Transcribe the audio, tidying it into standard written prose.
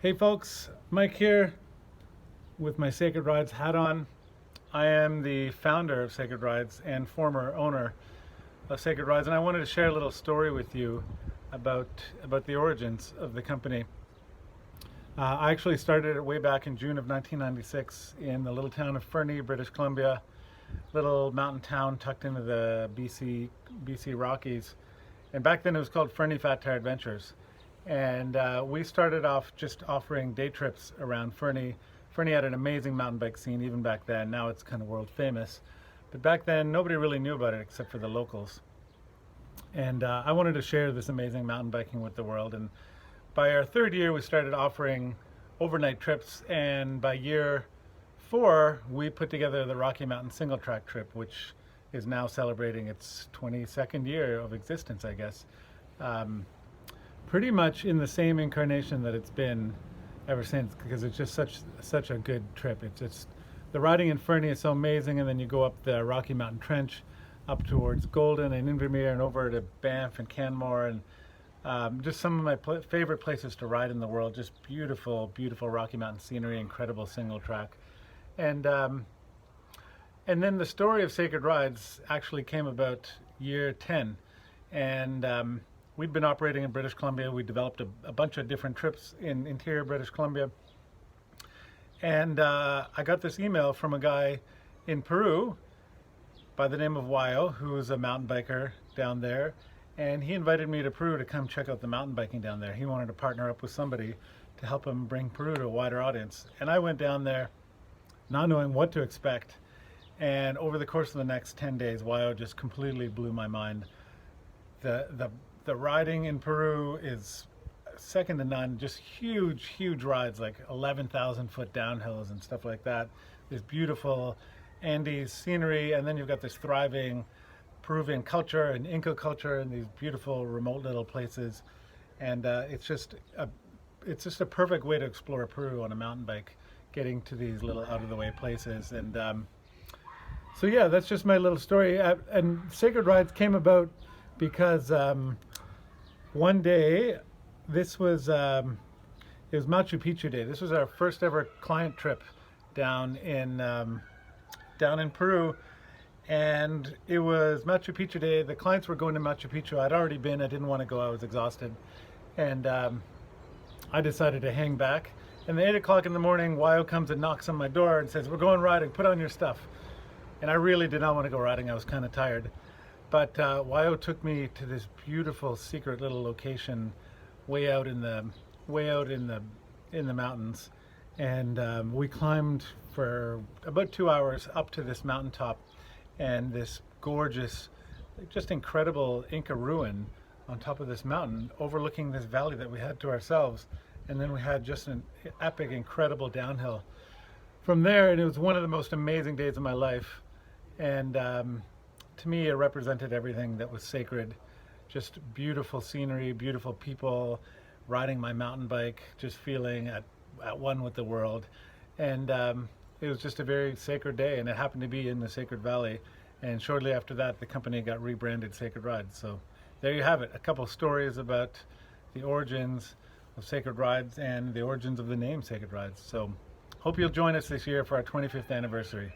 Hey folks, Mike here with my Sacred Rides hat on. I am the founder of Sacred Rides and former owner of Sacred Rides, and I wanted to share a little story with you about the origins of the company. I actually started it way back in June of 1996 in the little town of Fernie, British Columbia, little mountain town tucked into the BC Rockies. And back then it was called Fernie Fat Tire Adventures. And we started off just offering day trips around Fernie. Fernie had an amazing mountain bike scene even back then. Now it's kind of world famous. But back then nobody really knew about it except for the locals. And I wanted to share this amazing mountain biking with the world. And by our third year, we started offering overnight trips. And by year 4, we put together the Rocky Mountain single track trip, which is now celebrating its 22nd year of existence, I guess. Pretty much in the same incarnation that it's been ever since, because it's just such a good trip. It's the riding in Fernie is so amazing, and then you go up the Rocky Mountain Trench, up towards Golden and Invermere, and over to Banff and Canmore, and just some of my favorite places to ride in the world. Just beautiful, beautiful Rocky Mountain scenery, incredible single track, and then the story of Sacred Rides actually came about year 10, and we'd been operating in British Columbia. We developed a bunch of different trips in interior British Columbia. And I got this email from a guy in Peru by the name of Wayo, who's a mountain biker down there. And he invited me to Peru to come check out the mountain biking down there. He wanted to partner up with somebody to help him bring Peru to a wider audience. And I went down there not knowing what to expect. And over the course of the next 10 days, Wayo just completely blew my mind. The riding in Peru is second to none. Just huge rides, like 11,000 foot downhills and stuff like that. This beautiful Andes scenery, and then you've got this thriving Peruvian culture and Inca culture and these beautiful remote little places. And it's just a perfect way to explore Peru on a mountain bike, getting to these little out of the way places. And so yeah, that's just my little story. And Sacred Rides came about because one day, it was Machu Picchu Day. This was our first ever client trip down in Peru, and it was Machu Picchu Day. The clients were going to Machu Picchu. I'd already been. I didn't want to go. I was exhausted, and I decided to hang back. And at 8 o'clock in the morning, Wayo comes and knocks on my door and says, "We're going riding. Put on your stuff." And I really did not want to go riding. I was kind of tired. But Wayo took me to this beautiful secret little location way out in the mountains, and we climbed for about 2 hours up to this mountaintop, and this gorgeous, just incredible Inca ruin on top of this mountain, overlooking this valley that we had to ourselves. And then we had just an epic, incredible downhill from there, and it was one of the most amazing days of my life. And to me, it represented everything that was sacred. Just beautiful scenery, beautiful people, riding my mountain bike, just feeling at one with the world. And it was just a very sacred day, and it happened to be in the Sacred Valley. And shortly after that, the company got rebranded Sacred Rides. So there you have it, a couple stories about the origins of Sacred Rides and the origins of the name Sacred Rides. So hope you'll join us this year for our 25th anniversary.